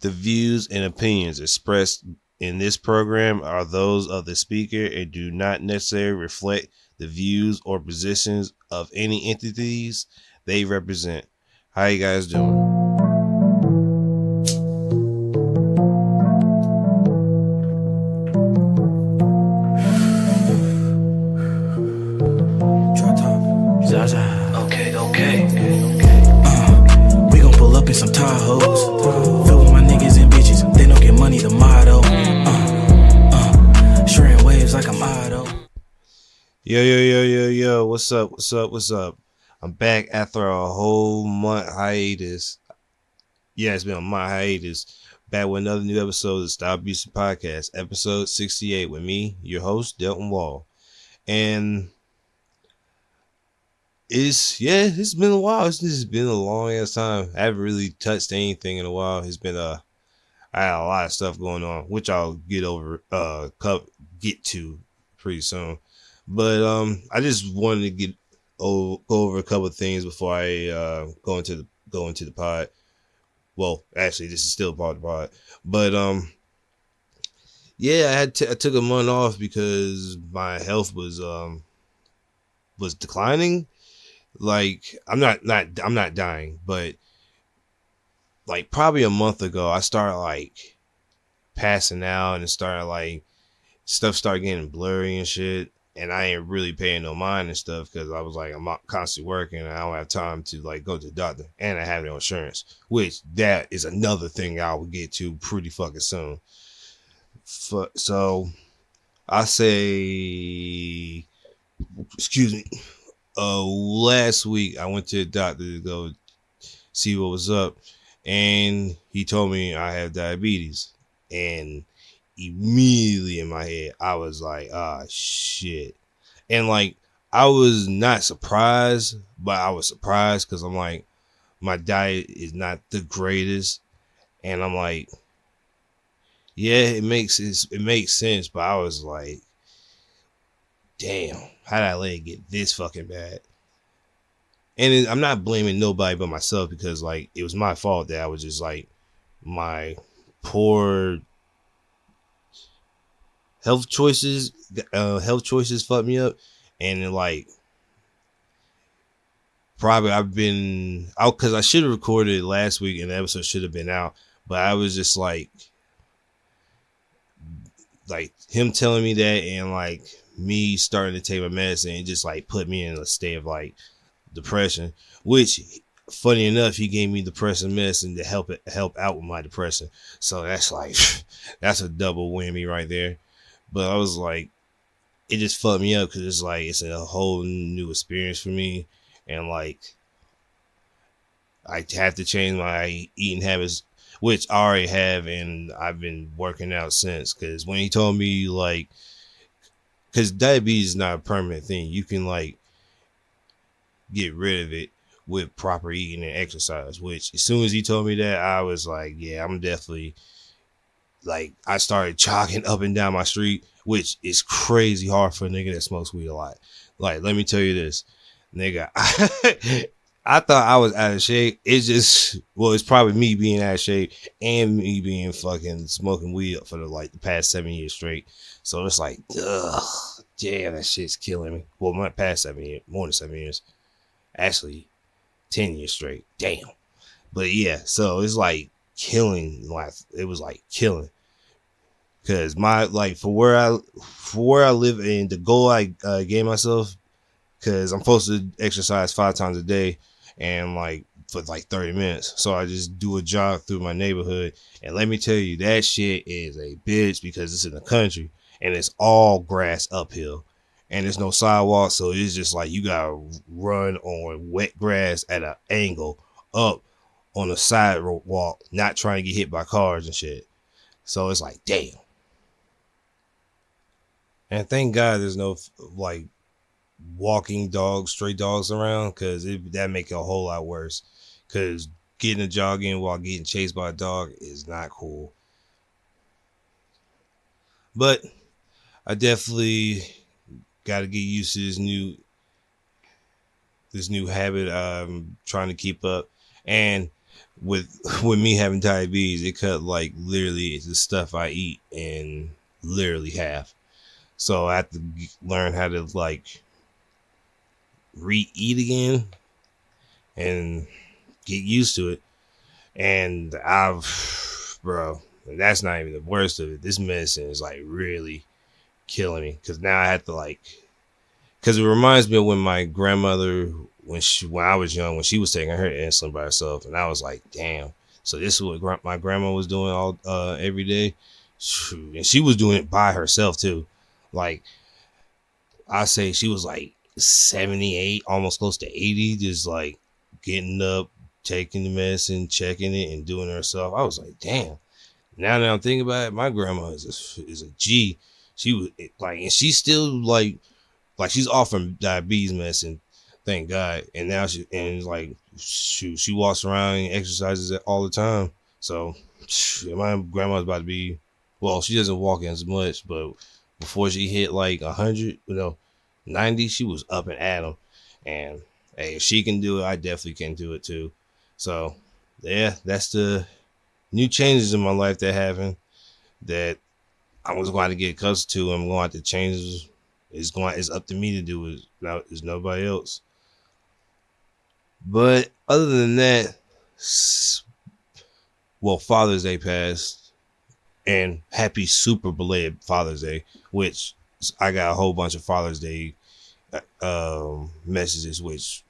The views and opinions expressed in this program are those of the speaker and do not necessarily reflect the views or positions of any entities they represent. How you guys doing? Okay. We gon' pull up in some Tahoes. Fill with my niggas and bitches. They don't get money, the motto. Shredding waves like I'm Otto. Yo. What's up? I'm back after a whole month hiatus. Yeah, it's been a month hiatus. Back with another new episode of the StyleBeasting podcast, episode 68 with me, your host, Delton Wall. And it's been a while. It's just been a long ass time. I haven't really touched anything in a while. I had a lot of stuff going on, which I'll get to pretty soon. But I just wanted to go over a couple of things before I go into the pod. Well, actually, this is still part of the pod. But I took a month off because my health was declining. Like I'm not dying, but like probably a month ago, I started like passing out and stuff started getting blurry and shit. And I ain't really paying no mind and stuff because I was like, I'm constantly working and I don't have time to like go to the doctor, and I have no insurance, which that is another thing I will get to pretty fucking soon. So I say, excuse me. Last week I went to the doctor to go see what was up, and he told me I have diabetes. And immediately in my head, I was like, ah, shit. And like, I was not surprised, but I was surprised because I'm like, my diet is not the greatest. And I'm like, yeah, it makes sense. But I was like, damn, how did I let it get this fucking bad? And I'm not blaming nobody but myself because like, it was my fault that I was just like, my poor health choices fucked me up. And then like, probably because I should have recorded last week and the episode should have been out, but I was just like him telling me that and like me starting to take my medicine, it just like put me in a state of like depression, which funny enough, he gave me depressing medicine to help out with my depression. So that's like, that's a double whammy right there. But I was like, it just fucked me up because it's like, it's a whole new experience for me. And like, I have to change my eating habits, which I already have. And I've been working out since, because when he told me like, because diabetes is not a permanent thing. You can like get rid of it with proper eating and exercise, which as soon as he told me that, I was like, yeah, I'm definitely like, I started jogging up and down my street, which is crazy hard for a nigga that smokes weed a lot. Like, let me tell you this, nigga, I thought I was out of shape. It's probably me being out of shape and me being fucking smoking weed for the past 7 years straight. So it's like, ugh, damn, that shit's killing me. Well, my past 7 years, more than 7 years, actually 10 years straight. Damn. But yeah, so it's like killing, like it was like killing, because my like for where I live, and the goal I gave myself, because I'm supposed to exercise 5 times a day and like for like 30 minutes. So I just do a jog through my neighborhood, and let me tell you, that shit is a bitch because it's in the country and it's all grass uphill and there's no sidewalk. So it's just like you gotta run on wet grass at an angle up on a sidewalk, not trying to get hit by cars and shit. So it's like, damn. And thank God there's no like walking dogs, stray dogs around, because that make it a whole lot worse. Because getting a jog in while getting chased by a dog is not cool. But I definitely got to get used to this new habit I'm trying to keep up. And with me having diabetes, it cut like literally the stuff I eat in literally half. So I have to learn how to like re-eat again and get used to it. And bro, that's not even the worst of it. This medicine is like really killing me because now I have to like, because it reminds me of when my grandmother, when I was young, when she was taking her insulin by herself, and I was like, damn. So this is what my grandma was doing all every day, and she was doing it by herself too. Like I say, she was like 78, almost close to 80, just like getting up, taking the medicine, checking it, and doing it herself. I was like, damn. Now that I'm thinking about it, my grandma is a G. She was like, and she's still like she's off from diabetes medicine, thank God. And now like she walks around and exercises all the time. So my grandma's about to be, well, she doesn't walk as much, but before she hit like 100, 90, she was up and at 'em. And hey, if she can do it, I definitely can do it too. So yeah, that's the new changes in my life that happened that I was going to get accustomed to. I'm going to have to change. It's up to me to do it. Now it's nobody else. But other than that, well, Father's Day passed, and happy super belated Father's Day, which I got a whole bunch of Father's Day messages, which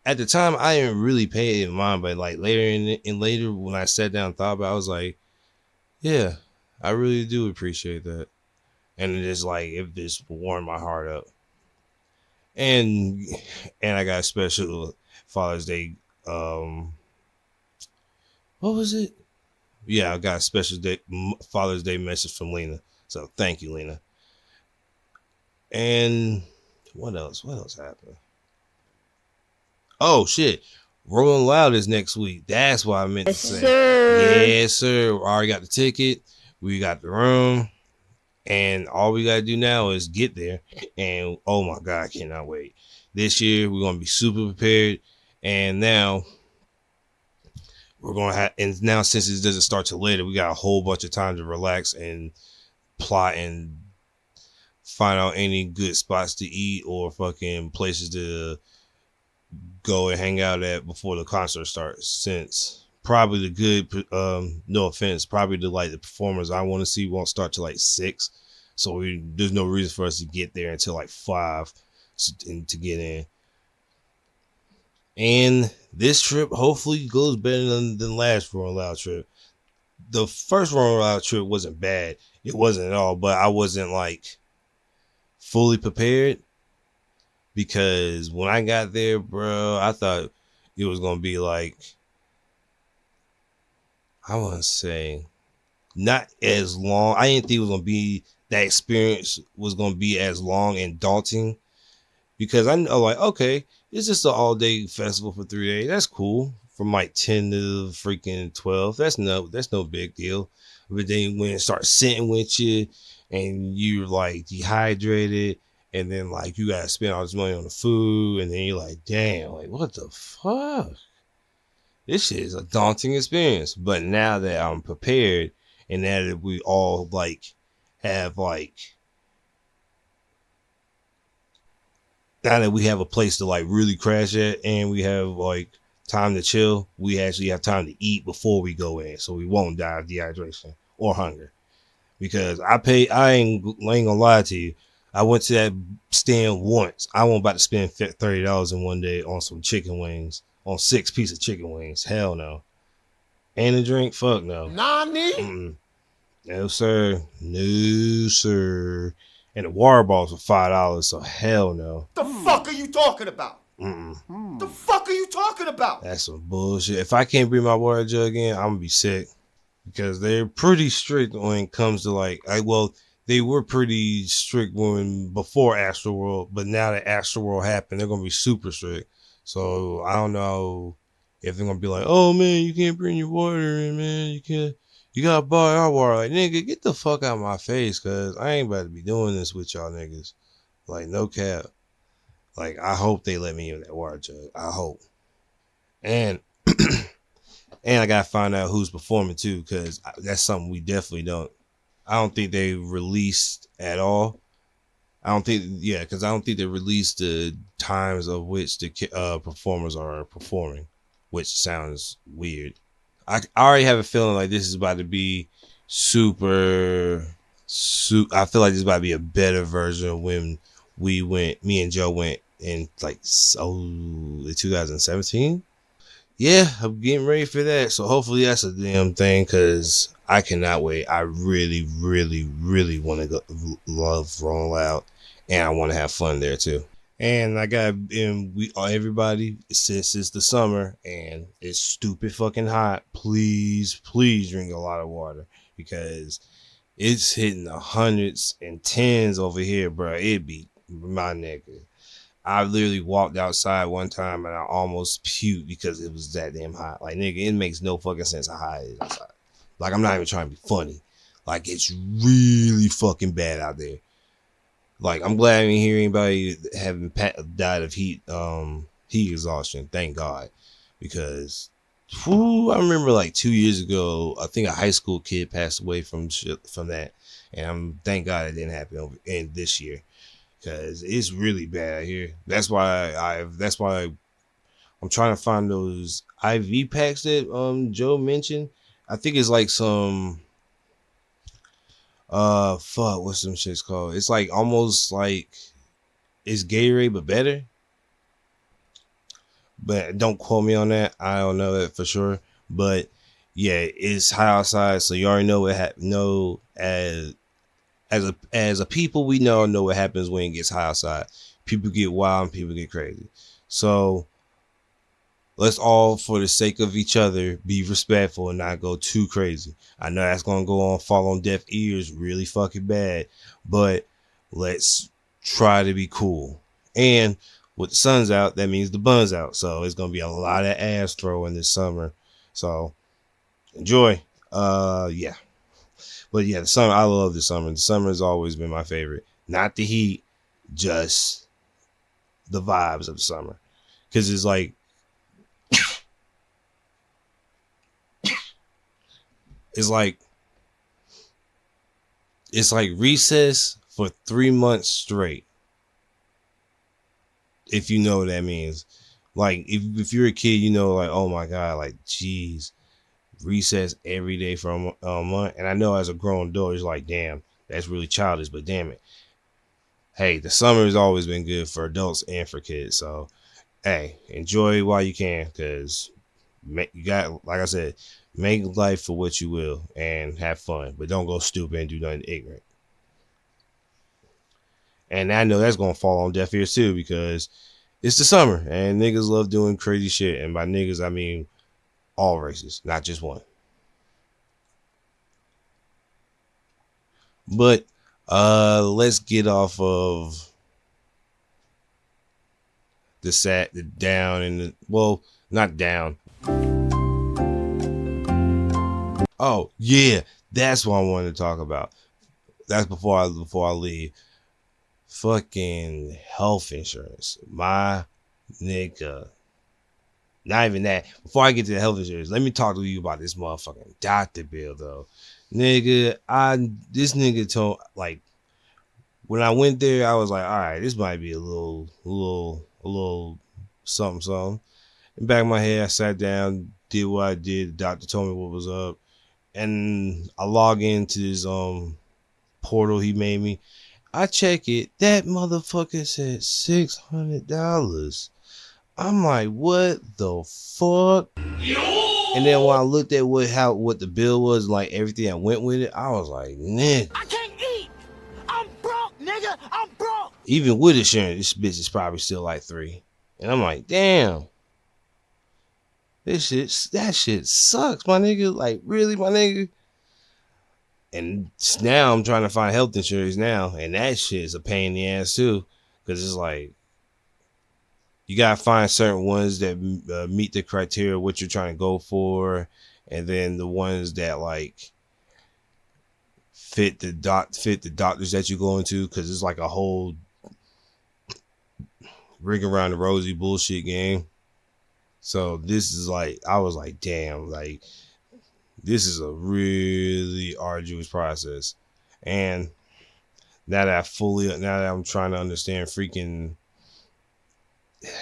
at the time I didn't really pay it in mind, but like later when I sat down and thought about it, I was like, yeah, I really do appreciate that. And it is like it just warmed my heart up. And I got a special Father's Day. What was it? Yeah, I got a special Father's Day message from Lena. So thank you, Lena. And what else? What else happened? Oh shit. Rolling Loud is next week. That's what I meant to say. Sir. Yes, sir. We already got the ticket. We got the room. And all we got to do now is get there. And oh my God, I cannot wait. This year, we're going to be super prepared. And now, we're going to have, and now since it doesn't start till later, we got a whole bunch of time to relax and plot and find out any good spots to eat or fucking places to go and hang out at before the concert starts. Since probably the good, no offense, probably the performers I want to see won't start till like 6. So there's no reason for us to get there until like 5 to get in. And this trip hopefully goes better than last Rolling Loud trip. The first Rolling Loud trip wasn't bad. It wasn't at all, but I wasn't like fully prepared because when I got there, bro, I thought it was going to be like, I want to say, not as long. I didn't think it was going to be, that experience was going to be as long and daunting because I know like, okay, it's just an all day festival for 3 days. That's cool. From like 10 to freaking 12. That's no big deal. But then when it starts sitting with you and you're like dehydrated and then like you got to spend all this money on the food and then you're like, damn, like what the fuck? This shit is a daunting experience. But now that I'm prepared and now that we all like have like, now that we have a place to like really crash at and we have like time to chill, we actually have time to eat before we go in so we won't die of dehydration or hunger. Because I ain't gonna lie to you, I went to that stand once. I wasn't about to spend $30 in one day on some chicken wings, on 6 pieces of chicken wings. Hell no. And a drink? Fuck no. Nani? No sir. No sir. And the water bottles were $5, so hell no. The fuck are you talking about? The fuck are you talking about? That's some bullshit. If I can't bring my water jug in, I'm gonna be sick. Because they're pretty strict when it comes to like, they were pretty strict before Astroworld, but now that Astroworld happened, they're gonna be super strict. So I don't know if they're gonna be like, oh man, you can't bring your water in, man. You gotta buy our water. Like, nigga, get the fuck out of my face, cause I ain't about to be doing this with y'all niggas. Like, no cap. Like, I hope they let me in that water jug. I hope. And And I gotta find out who's performing too, because that's something we definitely don't. I don't think they released at all. I don't think, yeah, because I don't think they released the times of which the performers are performing, which sounds weird. I already have a feeling like this is about to be super. I feel like this is about to be a better version of when we went. Me and Joe went in like 2017. Yeah, I'm getting ready for that. So hopefully that's a damn thing because I cannot wait. I really, really, really want to go love Rolling Loud, and I want to have fun there too. And I got and we everybody since it's the summer and it's stupid fucking hot. Please, please drink a lot of water because it's hitting the hundreds and tens over here, bro. It be my nigga. I literally walked outside one time and I almost puked because it was that damn hot. Like, nigga, it makes no fucking sense how hot it is outside. Like, I'm not even trying to be funny. Like, it's really fucking bad out there. Like, I'm glad I didn't hear anybody having died of heat exhaustion. Thank God. Because, I remember like 2 years ago, I think a high school kid passed away from that. And thank God it didn't happen in this year. Because it's really bad out here. That's why I'm trying to find those IV packs that Joe mentioned. I think it's like some what's some shit's called? It's like almost like it's Gatorade but better. But don't quote me on that. I don't know that for sure. But yeah, it's hot outside, so you already know what as a people, we know what happens when it gets hot outside. People get wild and people get crazy. So let's all, for the sake of each other, be respectful and not go too crazy. I know that's gonna fall on deaf ears really fucking bad, but let's try to be cool. And with the sun's out, that means the bun's out. So it's gonna be a lot of ass throwing this summer. So enjoy. Yeah. But yeah, the summer, I love the summer. The summer has always been my favorite. Not the heat, just the vibes of the summer. Because it's like, it's like recess for 3 months straight. If you know what that means. Like, if you're a kid, you know, like, oh my God, like, geez. Recess every day for a month. And I know as a grown adult, it's like, damn, that's really childish, but damn it. Hey, the summer has always been good for adults and for kids. So, hey, enjoy while you can, because you got, like I said, make life for what you will and have fun, but don't go stupid and do nothing ignorant. And I know that's going to fall on deaf ears too, because it's the summer and niggas love doing crazy shit. And by niggas, I mean all races, not just one. But let's get off of the down and not down. Oh yeah, that's what I wanted to talk about. That's before I leave. Fucking health insurance, my nigga. Not even that. Before I get to the health insurance, let me talk to you about this motherfucking doctor bill, though. Nigga, this nigga told, like, when I went there, I was like, all right, this might be a little something, something. In the back of my head, I sat down, did what I did. The doctor told me what was up. And I log into this portal he made me. I check it. That motherfucker said $600. I'm like, what the fuck? And then when I looked at what the bill was, like everything that went with it, I was like, nigga, I can't eat. I'm broke, nigga. I'm broke. Even with insurance, this bitch is probably still like $3. And I'm like, damn. That shit sucks, my nigga. Like, really, my nigga? And now I'm trying to find health insurance now, and that shit is a pain in the ass too, because it's like, you gotta find certain ones that meet the criteria what you're trying to go for, and then the ones that like fit the doctors that you go into, because it's like a whole ring around the rosy bullshit game. So this is like, I was like, damn, like this is a really arduous process. And now that I'm trying to understand freaking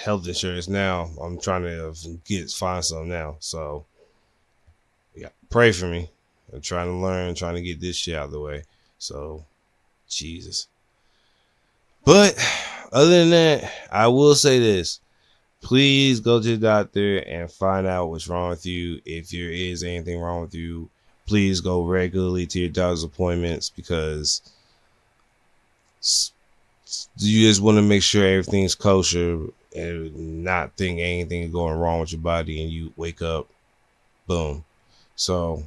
health insurance now, I'm trying to find some now. So yeah, pray for me. I'm trying to learn, trying to get this shit out of the way. So Jesus. But other than that, I will say this. Please go to the doctor and find out what's wrong with you. If there is anything wrong with you, please go regularly to your doctor's appointments, because you just want to make sure everything's kosher and not think anything is going wrong with your body, and you wake up, boom. So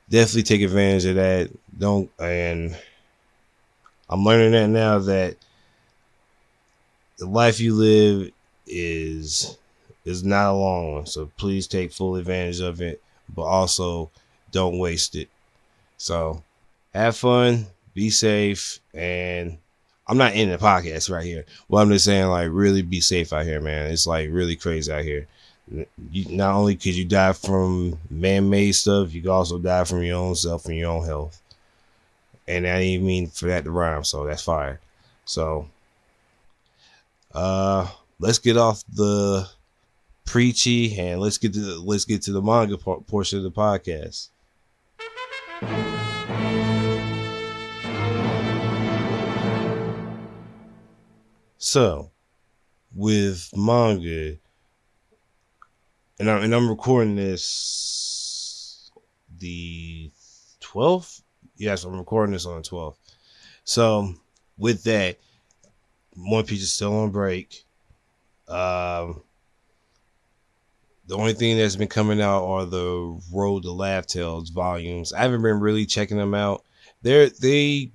definitely take advantage of that. And I'm learning that now, that the life you live is not a long one. So please take full advantage of it, but also don't waste it. So have fun, be safe, and I'm not in the podcast right here. Well, I'm just saying, like, really be safe out here, man. It's like really crazy out here. Not only could you die from man-made stuff, you can also die from your own self and your own health. And I didn't even mean for that to rhyme, so that's fire. So let's get off the preachy and let's get to the manga portion of the podcast. So with manga, and I'm recording this the 12th. Yes, I'm recording this on the 12th. So with that, One Piece is still on break. The only thing that's been coming out are the Road to Laugh Tales volumes. I haven't been really checking them out. They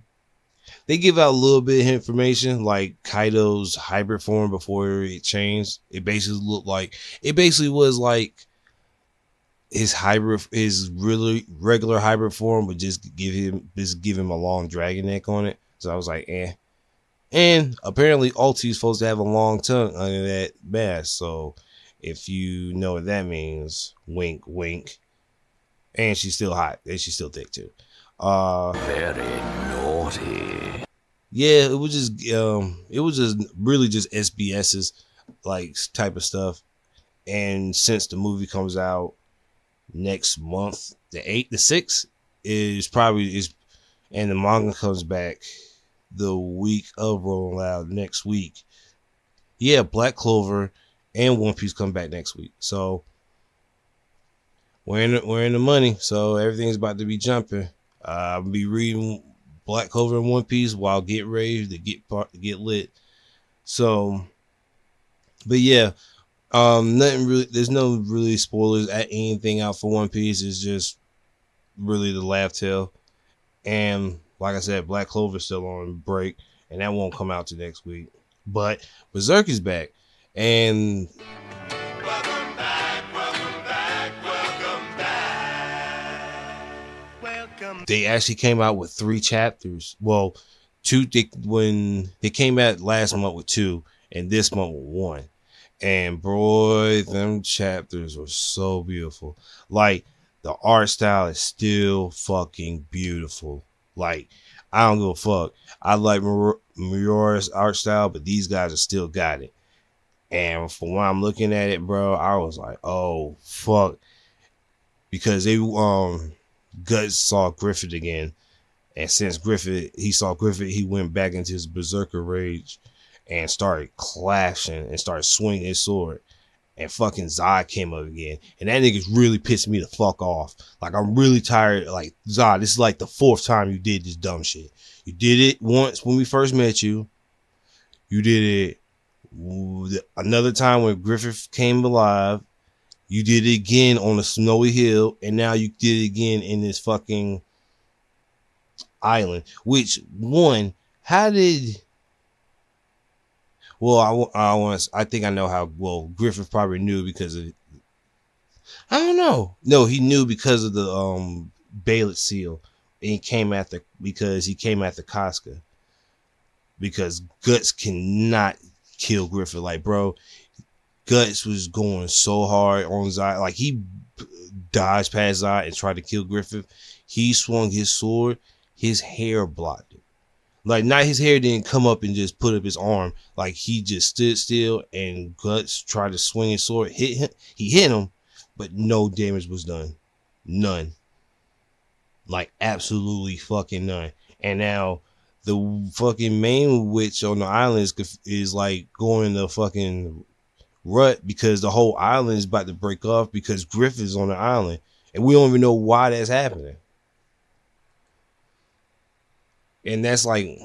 give out a little bit of information, like Kaido's hybrid form before it changed. It basically was like his really regular hybrid form, but just give him a long dragon neck on it. So I was like, eh. And apparently Ulti's supposed to have a long tongue under that mask. So if you know what that means, wink, wink. And she's still hot. And she's still thick too. Very naughty. Yeah, it was just really just SBS's like type of stuff. And since the movie comes out next month, the 6th and the manga comes back the week of Rolling Loud next week. Yeah, Black Clover and One Piece come back next week. So we're in the money. So everything's about to be jumping. I'll be reading Black Clover and One Piece while getting ready to get lit. So, but yeah, nothing really. There's no really spoilers at anything out for One Piece. It's just really the laugh tale, and like I said, Black Clover is still on break, and that won't come out till next week. But Berserk is back, and Welcome back. they actually came out with 3 chapters. Well, when they came out last month with 2, and this month with 1. And boy, them chapters were so beautiful. Like, the art style is still fucking beautiful. Like, I don't give a fuck. I like Miura's art style, but these guys are still got it. And from when I'm looking at it, bro, I was like, oh fuck, because they Guts saw Griffith again, and since he saw Griffith, he went back into his berserker rage and started clashing and started swinging his sword. And fucking Zod came up again, and that nigga's really pissed me the fuck off. Like, I'm really tired. Like, Zod, this is like the 4th time you did this dumb shit. You did it once when we first met you. You did it another time when Griffith came alive. You did it again on a snowy hill, and now you did it again in this fucking island. Which one? How did? Well, I think I know how. Well, Griffith probably knew because of. I don't know. No, he knew because of the Bailet seal, and he came after Casca. Because Guts cannot kill Griffith. Like, bro, Guts was going so hard on Zod. Like, he dodged past Zod and tried to kill Griffith. He swung his sword. His hair blocked it. Like, not his hair didn't come up and just put up his arm. Like, he just stood still and Guts tried to swing his sword. Hit him. He hit him, but no damage was done. None. Like, absolutely fucking none. And now the fucking main witch on the island is like going to fucking rut because the whole island is about to break off because Griffith's on the island. And we don't even know why that's happening. And that's like,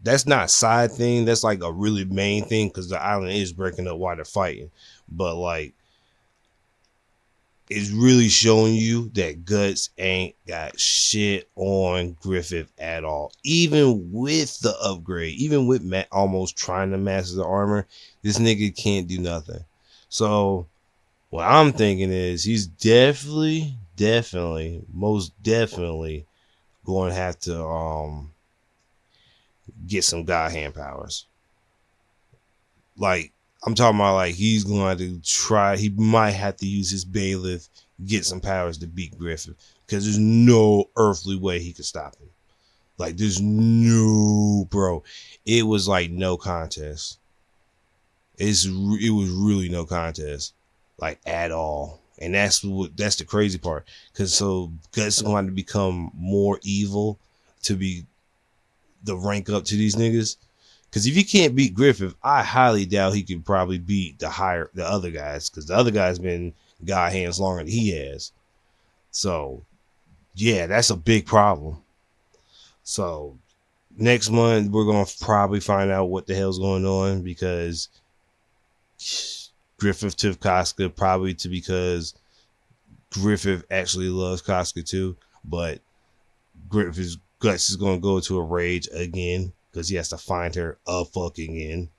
that's not a side thing. That's like a really main thing because the island is breaking up while they're fighting. But like, it's really showing you that Guts ain't got shit on Griffith at all. Even with the upgrade, even with almost trying to master the armor, this nigga can't do nothing. So what I'm thinking is he's definitely, most definitely going to have to get some God hand powers. Like, I'm talking about like he's going to try. He might have to use his bailiff, get some powers to beat Griffith because there's no earthly way he could stop him. Like, there's no, bro. It was like no contest. It was really no contest, like at all. And that's the crazy part. Because so Guts is going to become more evil to be the rank up to these niggas. Because if you can't beat Griffith, I highly doubt he could probably beat the other guys. Because the other guy's been God hands longer than he has. So, yeah, that's a big problem. So, next month, we're going to probably find out what the hell's going on. Because Griffith took Casca probably because Griffith actually loves Casca too. But Griffith's Guts is going to go into a rage again. Because he has to find her a fucking in.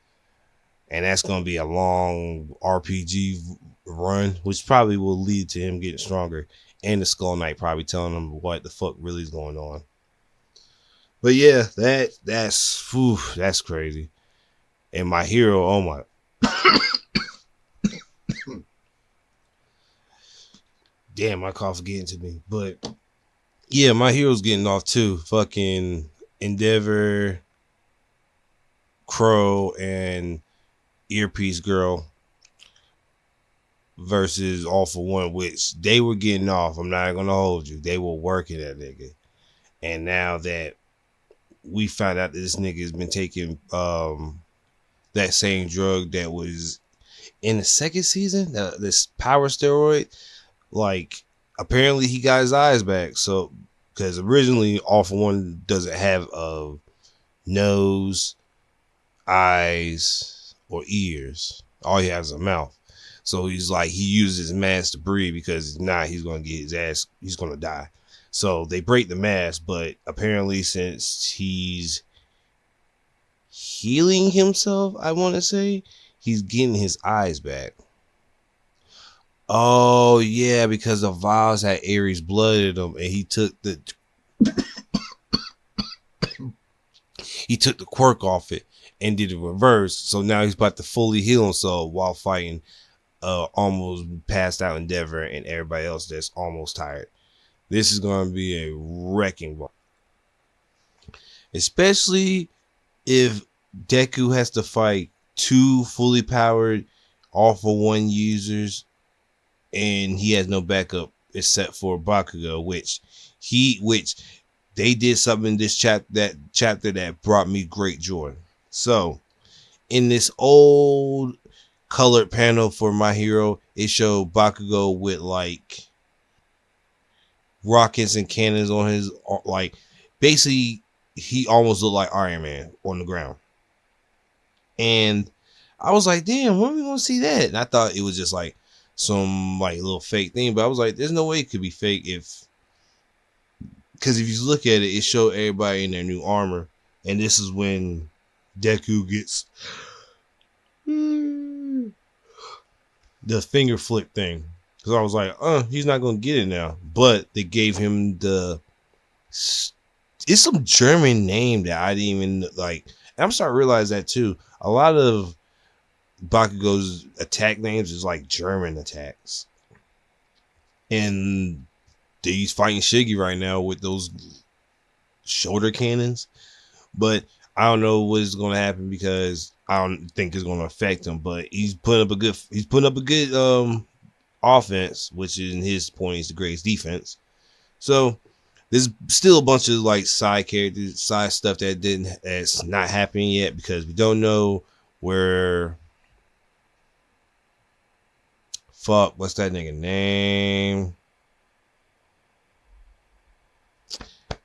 And that's going to be a long RPG run, which probably will lead to him getting stronger. And the Skull Knight probably telling him what the fuck really is going on. But yeah, that's crazy. And my hero, oh my. Damn, my cough is getting to me. But yeah, my hero's getting off too. Fucking Endeavor, Crow, and Earpiece Girl versus All For One, which they were getting off. I'm not gonna hold you. They were working that nigga. And now that we found out that this nigga has been taking that same drug that was in the second season, this power steroid, like apparently he got his eyes back. So because originally All For One doesn't have a nose, eyes, or ears. All he has is a mouth. So he's like, he uses his mask to breathe because if not, he's going to get his ass, he's going to die. So they break the mask, but apparently since he's healing himself, I want to say, he's getting his eyes back. Oh yeah, because the vials had Ares blood in them, and he took the quirk off it and did the reverse. So now he's about to fully heal himself while fighting almost passed out Endeavor and everybody else that's almost tired. This is going to be a wrecking ball. Especially if Deku has to fight two fully powered All For One users and he has no backup except for Bakugo, which they did something in this chapter that brought me great joy. So in this old colored panel for My Hero, it showed Bakugo with like rockets and cannons on his, like basically he almost looked like Iron Man on the ground. And I was like, damn, when are we gonna see that? And I thought it was just like some like little fake thing, but I was like, there's no way it could be fake because if you look at it, it showed everybody in their new armor, and this is when Deku gets the finger flick thing. Because I was like, he's not gonna get it now. But they gave him it's some German name that I didn't even like. And I'm starting to realize that too. A lot of Bakugo's attack names is like German attacks. And he's fighting Shiggy right now with those shoulder cannons. But I don't know what is going to happen because I don't think it's going to affect him. But he's putting up a good offense, which in his point is the greatest defense. So there's still a bunch of like side characters, side stuff that's not happening yet because we don't know where. Fuck, what's that nigga name?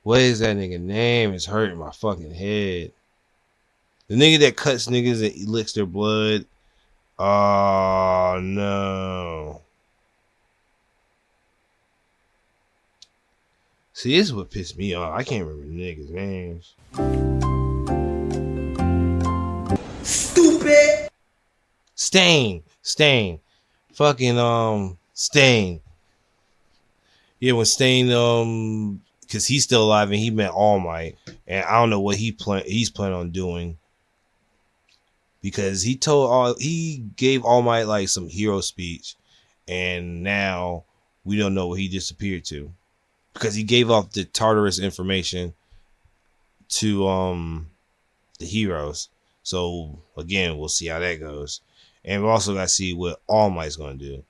What is that nigga name? It's hurting my fucking head. The nigga that cuts niggas and licks their blood. Oh no. See, this is what pissed me off. I can't remember niggas' names. Stupid. Stain. Fucking Stain. Yeah, when Stain because he's still alive and he met All Might, and I don't know what he's planning on doing because he gave All Might like some hero speech, and now we don't know where he disappeared to because he gave off the Tartarus information to the heroes. So again, we'll see how that goes, and we also got to see what All Might's gonna do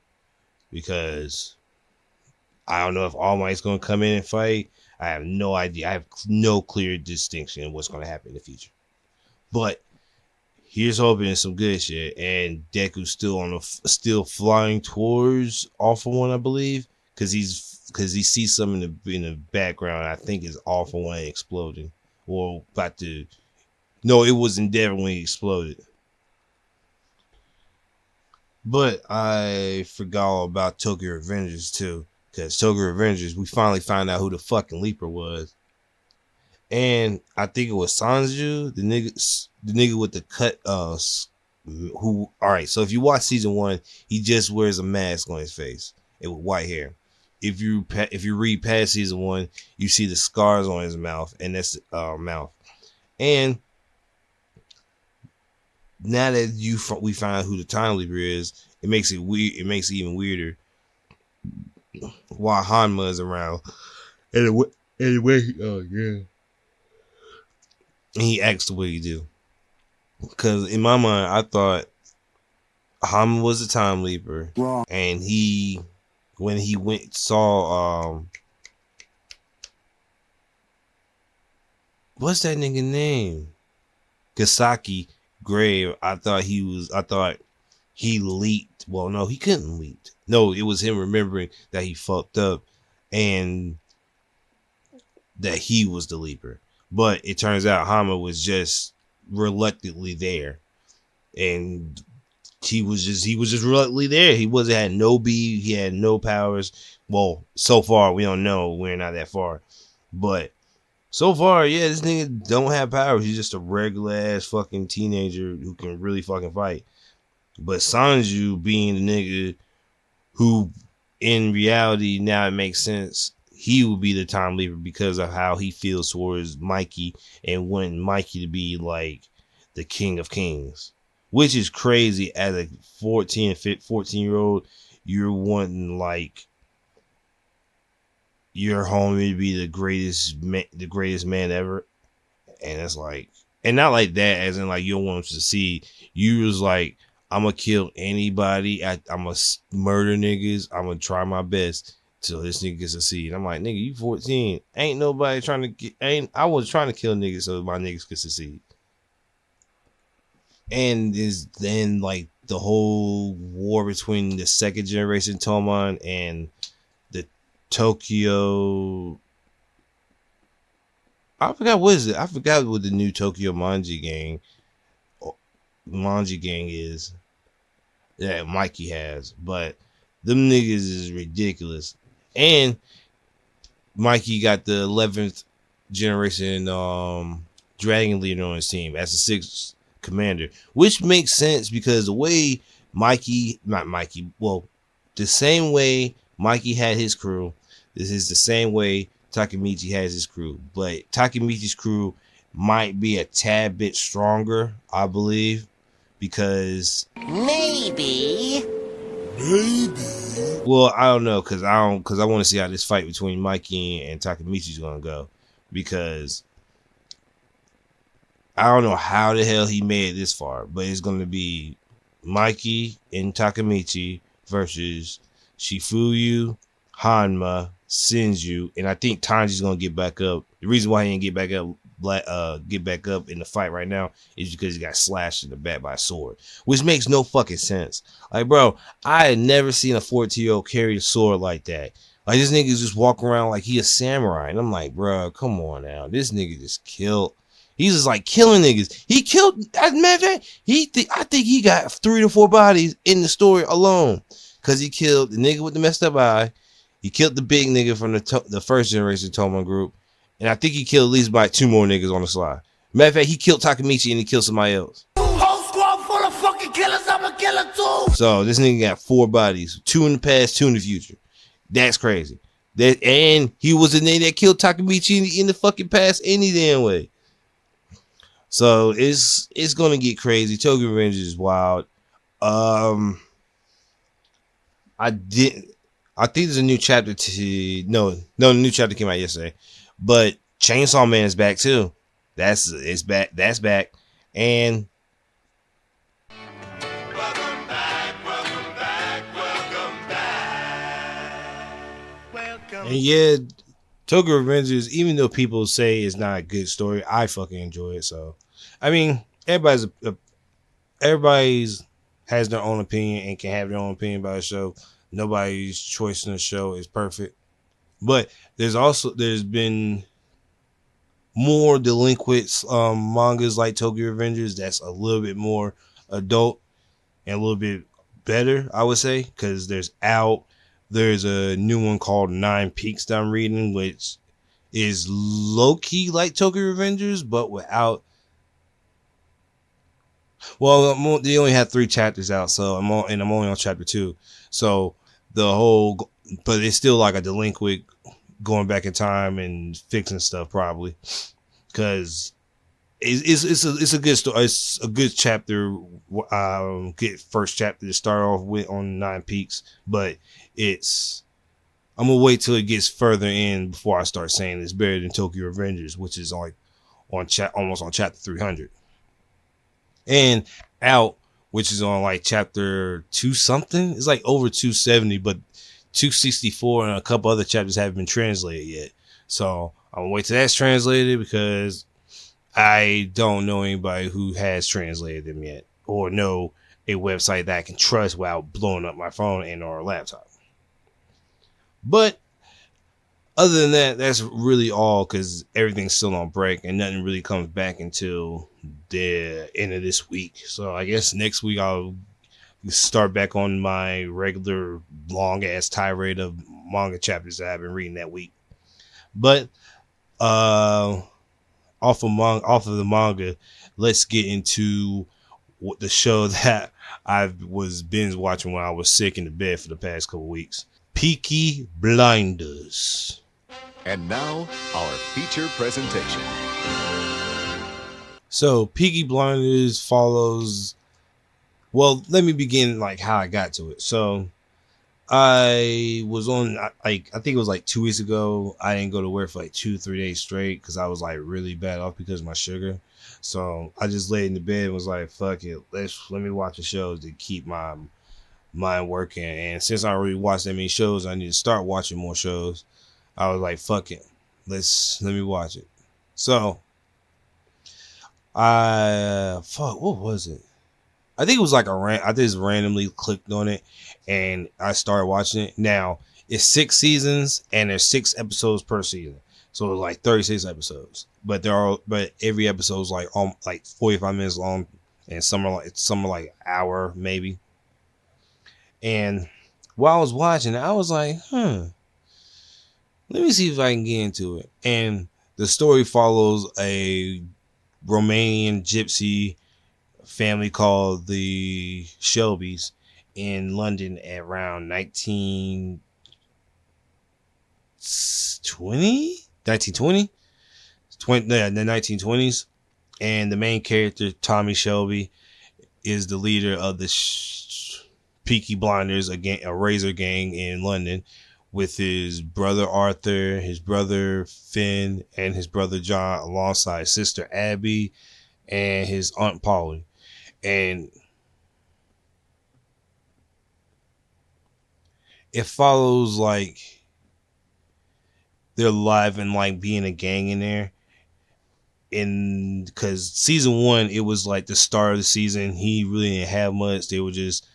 because I don't know if All Might's gonna come in and fight. I have no idea. I have no clear distinction in what's going to happen in the future. But here's hoping some good shit. And Deku's still flying towards All For One, I believe, because he sees something in the background. I think is All For One exploding or about to. No, it was Endeavor when he exploded. But I forgot all about Tokyo Revengers too. Because Tokyo Revengers, we finally found out who the fucking Leaper was. And I think it was Sanju, the nigga with the cut, who, alright, so if you watch season 1, he just wears a mask on his face and with white hair. If you read past season 1, you see the scars on his mouth, and that's mouth. And now that we find out who the Time Leaper is, it makes it weird. It makes it even weirder. While Hanma is around, and he acts the way he do. Because in my mind, I thought Hanma was a Time Leaper, and when he saw what's that nigga name? Kasaki grave. I thought he leaked. Well, no, he couldn't leak. No, it was him remembering that he fucked up and that he was the Leaper. But it turns out Hama was just reluctantly there. And he was just reluctantly there. He had no beat, he had no powers. Well, so far we don't know. We're not that far. But so far, yeah, this nigga don't have powers. He's just a regular ass fucking teenager who can really fucking fight. But Sanju being the nigga who in reality, now it makes sense, he will be the Time Leaper because of how he feels towards Mikey and wanting Mikey to be like the king of kings, which is crazy. As a 14-year-old, you're wanting like your homie to be the greatest man ever, and it's like, and not like that as in like you don't want him to succeed. You was like, I'm gonna kill anybody. I'm gonna murder niggas. I'm gonna try my best till this nigga can succeed. I'm like, nigga, you 14. Ain't nobody trying to get. I was trying to kill niggas so my niggas could succeed. And is then like the whole war between the second generation Tomon and the Tokyo. I forgot what is it. I forgot what the new Tokyo Manji gang is that Mikey has, but them niggas is ridiculous. And Mikey got the 11th generation Dragon Leader on his team as the 6th commander, which makes sense because the way the same way Mikey had his crew, this is the same way Takemichi has his crew, but Takemichi's crew might be a tad bit stronger, I believe, because Maybe. well, I don't know because I want to see how this fight between Mikey and Takamichi is gonna go, because I don't know how the hell he made it this far, but it's gonna be Mikey and Takamichi versus Shifuyu, Hanma, Senju, and I think Tanji's gonna get back up. The reason why he didn't get back up in the fight right now is because he got slashed in the back by a sword, which makes no fucking sense. Like, bro, I had never seen a 14-year-old carry a sword like that. Like, this nigga just walk around like he a samurai, and I'm like, bro, come on now, this nigga just killed. He's just like killing niggas. He killed. As a matter of fact, I think he got 3 to 4 bodies in the story alone, because he killed the nigga with the messed up eye. He killed the big nigga from the first generation Toma group, and I think he killed at least about 2 more niggas on the slide. Matter of fact, he killed Takamichi and he killed somebody else. Whole squad full of fucking killers. I'm a killer too. So this nigga got 4 bodies, 2 in the past, 2 in the future. That's crazy. And he was the nigga that killed Takamichi in the fucking past any damn way. So it's gonna get crazy. Tokyo Revengers is wild. I think there's a new chapter the new chapter came out yesterday. But Chainsaw Man is back too. That's back. And Welcome back. and yeah, Tokyo Revengers, even though people say it's not a good story, I fucking enjoy it. So, I mean, everybody's has their own opinion and can have their own opinion about a show. Nobody's choice in the show is perfect, but there's been more delinquent mangas like Tokyo Revengers that's a little bit more adult and a little bit better, I would say, because there's a new one called 9 Peaks that I'm reading, which is low-key like Tokyo Revengers, but without... Well, they only had 3 chapters out, so I'm only on chapter 2. So but it's still like a delinquent going back in time and fixing stuff, probably, because it's a good story. It's a good chapter. Good first chapter to start off with on 9 Peaks, but I'm gonna wait till it gets further in before I start saying it's better than Tokyo Revengers, which is like almost on chapter 300, and out, which is on like chapter 2 something. It's like over 270, but 264 and a couple other chapters haven't been translated yet. So I'm gonna wait till that's translated, because I don't know anybody who has translated them yet, or know a website that I can trust without blowing up my phone and or laptop. But other than that, that's really all, because everything's still on break and nothing really comes back until the end of this week. So I guess next week I'll start back on my regular long ass tirade of manga chapters that I've been reading that week. But off of the manga, let's get into the show that I was binge watching when I was sick in the bed for the past couple weeks. Peaky Blinders. And now, our feature presentation. So, Peaky Blinders follows... Well, let me begin like how I got to it. So, I was on, I think it was like 2 weeks ago. I didn't go to work for like 2-3 days straight because I was like really bad off because of my sugar. So, I just laid in the bed and was like, fuck it. Let me watch the shows to keep my mind working. And since I already watched that many shows, I need to start watching more shows. I was like, fuck it. Let me watch it. So, what was it? I think it was like I just randomly clicked on it and I started watching it. Now, it's 6 seasons and there's 6 episodes per season. So it's like 36 episodes. But every episode is like 45 minutes long, and some are like an hour maybe. And while I was watching it, I was like, let me see if I can get into it. And the story follows a Romanian gypsy family called the Shelbys in London at around 1920, the 1920s. And the main character, Tommy Shelby, is the leader of the Peaky Blinders, a razor gang in London, with his brother Arthur, his brother Finn, and his brother John, alongside his sister Abby and his aunt Polly. And it follows like their life and like being a gang in there. And because season 1, it was like the start of the season, he really didn't have much. They were just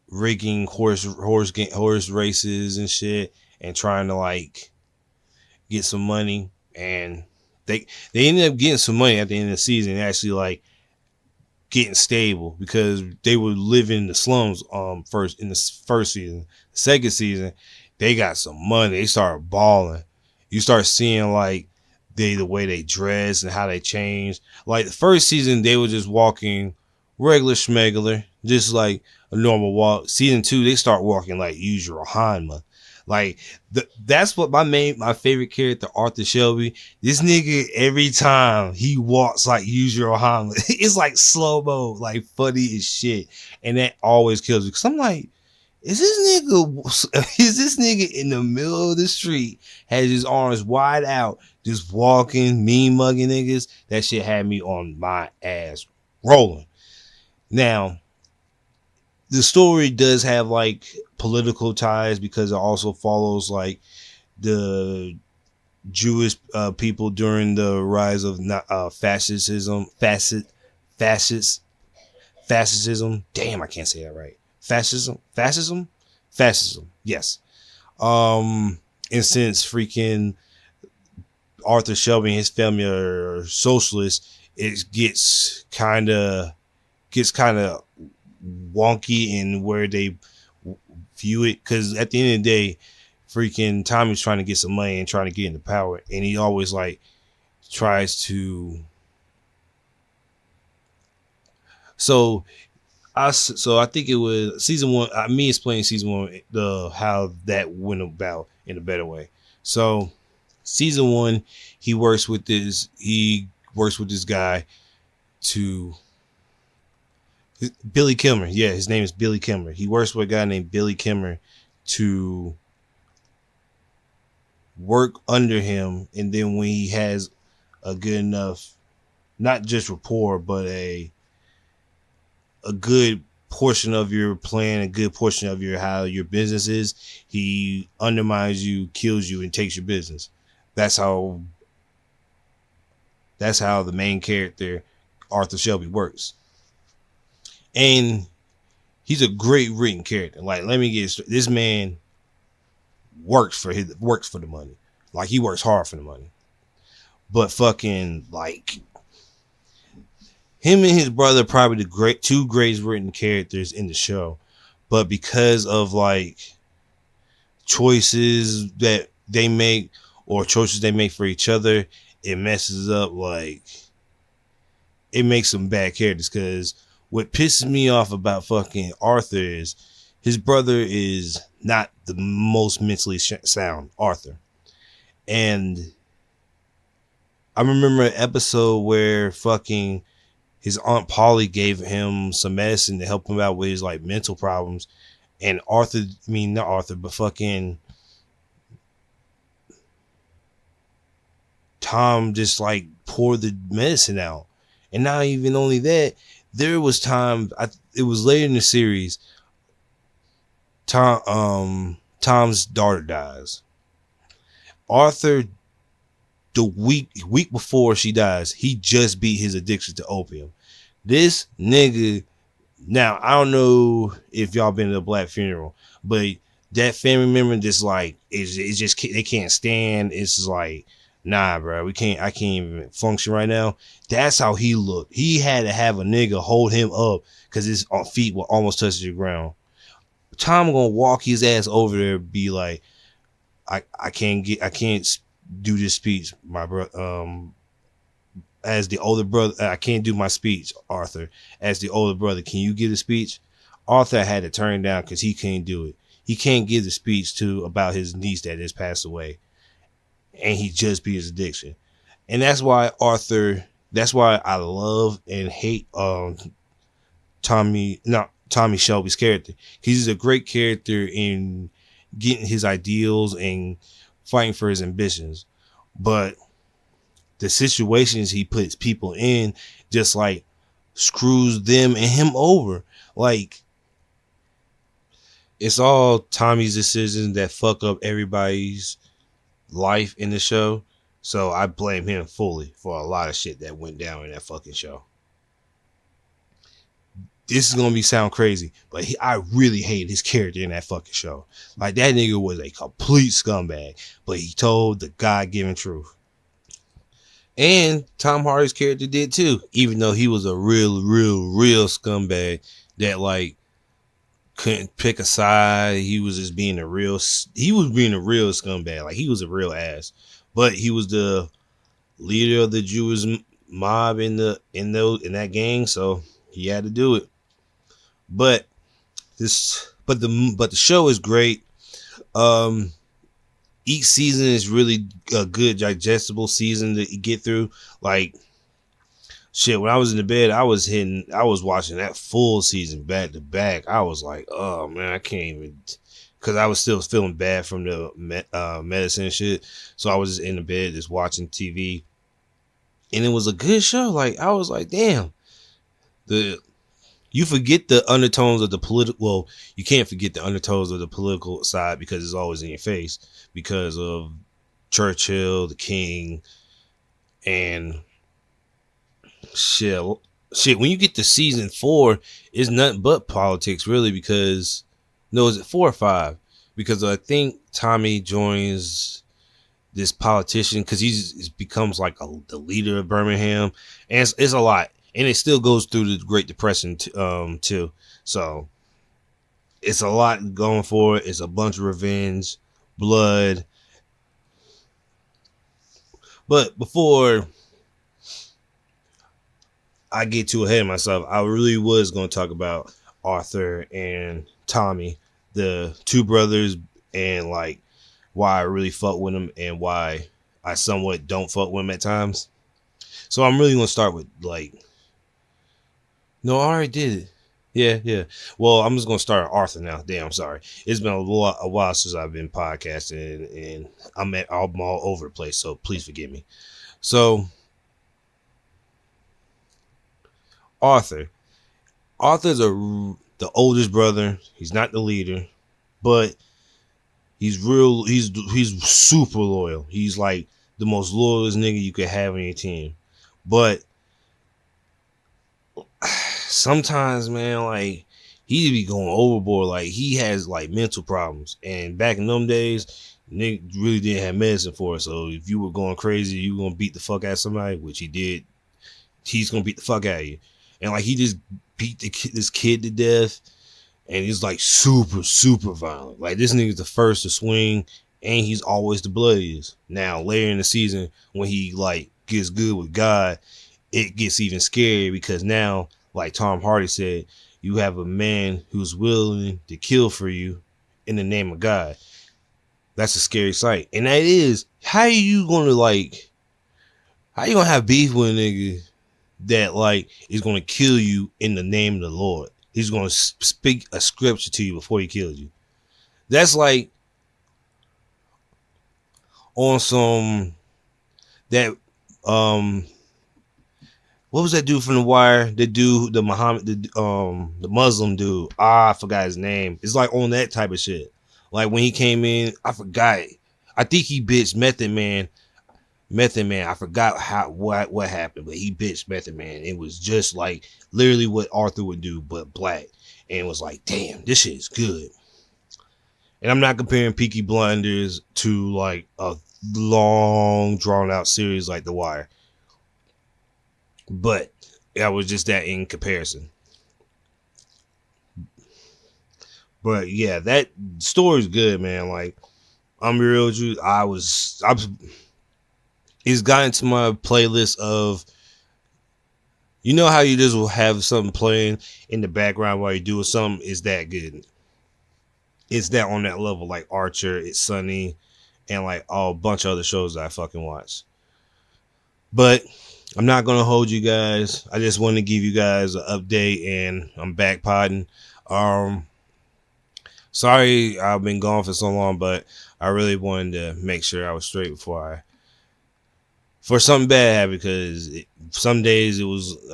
rigging horse races and shit, and trying to like get some money. And they ended up getting some money at the end of the season, actually like getting stable, because they were living in the slums first in the first season. The second season, they got some money. They started balling. You start seeing like the way they dress and how they changed. Like the first season, they were just walking regular schmegular, just like a normal walk. Season 2, they start walking like Yujiro Hanma. Like that's what my favorite character, Arthur Shelby. This nigga, every time he walks like Yujiro Hanma, it's like slow mo, like funny as shit, and that always kills me, because I'm like, is this nigga in the middle of the street, has his arms wide out, just walking, mean mugging niggas? That shit had me on my ass rolling. Now, the story does have like political ties, because it also follows like the Jewish people during the rise of fascism. Damn, I can't say that right. Fascism. Yes. And since freaking Arthur Shelby and his family are socialists, it gets kind of wonky in where they view it, because at the end of the day, freaking Tommy's trying to get some money and trying to get into power, and he always like tries to. So I think it was season 1. Me explaining season 1, how that went about in a better way. So season 1, he works with this guy to. Billy Kilmer. Yeah, his name is Billy Kilmer. He works with a guy named Billy Kilmer to work under him. And then when he has a good enough, not just rapport, but a good portion of your plan, a good portion of how your business is, he undermines you, kills you, and takes your business. That's how the main character, Arthur Shelby, works. And he's a great written character. Like, let me get straight. This man works for the money. Like, he works hard for the money. But fucking like him and his brother, probably the two greatest written characters in the show. But because of like choices that they make, or choices they make for each other, it messes up, like it makes them bad characters. Because what pisses me off about fucking Arthur is his brother is not the most mentally sound, Arthur. And I remember an episode where fucking his aunt Polly gave him some medicine to help him out with his like mental problems. And not Arthur, but fucking Tom just like poured the medicine out. And not even only that, there was times, it was later in the series, Tom's daughter dies. Arthur, the week before she dies, he just beat his addiction to opium. This nigga, now I don't know if y'all been to a black funeral, but that family member just like it's just they can't stand. It's just like, nah, bro, I can't even function right now. That's how he looked. He had to have a nigga hold him up because his feet were almost touching the ground. Tom gonna walk his ass over there, be like, I can't do this speech, my brother. As the older brother, I can't do my speech, Arthur. As the older brother, can you give a speech? Arthur had to turn down because he can't do it. He can't give the speech about his niece that has passed away, and he just beat his addiction. And that's why Arthur. That's why I love and hate Tommy Shelby's character. He's a great character in getting his ideals and fighting for his ambitions, but the situations he puts people in just like screws them and him over. Like, it's all Tommy's decisions that fuck up everybody's life in the show. So I blame him fully for a lot of shit that went down in that fucking show. This is gonna sound crazy, but I really hated his character in that fucking show. Like, that nigga was a complete scumbag, but he told the God-given truth. And Tom Hardy's character did too, even though he was a real scumbag that like couldn't pick a side. He was being a real scumbag. Like, he was a real ass, but he was the leader of the Jewish mob in that gang, so he had to do it. But the show is great. Each season is really a good digestible season to get through. Like, shit, when I was in the bed, I was watching that full season back to back. I was like, oh man, I can't even, because I was still feeling bad from the medicine and shit. So I was just in the bed just watching TV, and it was a good show. Like, I was like, damn, you forget the undertones of the political. Well, you can't forget the undertones of the political side because it's always in your face because of Churchill, the king, and shit. When you get to season 4, it's nothing but politics, really. Because is it 4 or 5? Because I think Tommy joins this politician because he becomes like the leader of Birmingham, and it's a lot. And it still goes through the Great Depression too. So it's a lot going for it. It's a bunch of revenge, blood. But before I get too ahead of myself, I really was going to talk about Arthur and Tommy, the two brothers, and like why I really fuck with them and why I somewhat don't fuck with them at times. So I'm really going to start with like, no, I already did it. Yeah. Well, I'm just going to start with Arthur now. Damn, I'm sorry. It's been a while since I've been podcasting, and I'm all over the place, so please forgive me. So, Arthur's the oldest brother. He's not the leader, but he's super loyal. He's like the most loyalist nigga you could have on your team. But sometimes, man, like, he be going overboard. Like, he has like mental problems, and back in them days, nigga really didn't have medicine for it. So if you were going crazy, you were gonna beat the fuck out of somebody, which he did. He's gonna beat the fuck out of you, and like, he just beat this kid to death, and he's like super violent. Like, this nigga's the first to swing, and he's always the bloodiest. Now later in the season, when he like gets good with God, it gets even scarier because now, like Tom Hardy said, you have a man who's willing to kill for you in the name of God. That's a scary sight. And that is, how you gonna have beef with a nigga that like is gonna kill you in the name of the Lord? He's gonna speak a scripture to you before he kills you. That's like on some that what was that dude from The Wire? The dude, the Muslim dude. I forgot his name. It's like on that type of shit. Like, when he came in, I forgot. I think he bitched Method Man. I forgot what happened, but he bitched Method Man. It was just like literally what Arthur would do, but black. And it was like, damn, this shit is good. And I'm not comparing Peaky Blinders to like a long drawn out series like The Wire, but that was just that in comparison. But yeah, that story's good, man. Like, I'm real with you. It's gotten into my playlist of, you know how you just will have something playing in the background while you're doing something? It's that good. It's that on that level, like Archer, It's Sunny, and like a bunch of other shows that I fucking watch. But I'm not gonna hold you guys. I just want to give you guys an update, and I'm back podding. Sorry I've been gone for so long, but I really wanted to make sure I was straight before something bad happened, because some days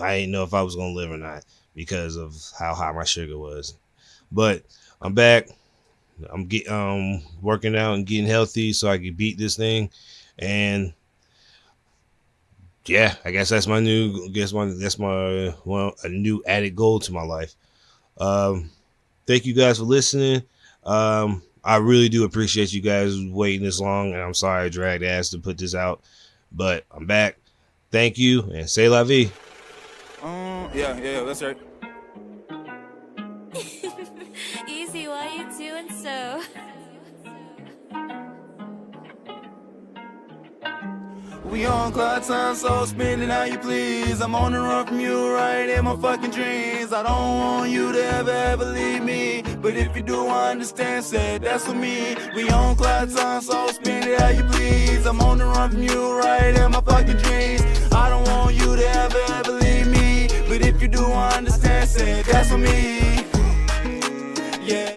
I didn't know if I was gonna live or not because of how high my sugar was. But I'm back. I'm working out and getting healthy so I can beat this thing. And yeah, I guess that's my new. That's my a new added goal to my life. Thank you guys for listening. I really do appreciate you guys waiting this long, and I'm sorry I dragged ass to put this out, but I'm back. Thank you, and say la vie. Yeah, that's right. Easy, why you doing so? We on cloud time, so spend it how you please. I'm on the run from you, right in my fucking dreams. I don't want you to ever leave me, but if you do, I understand, said that's for me. We on cloud time, so spend it how you please. I'm on the run from you, right in my fucking dreams. I don't want you to ever leave me, but if you do, I understand, said that's for me. Yeah.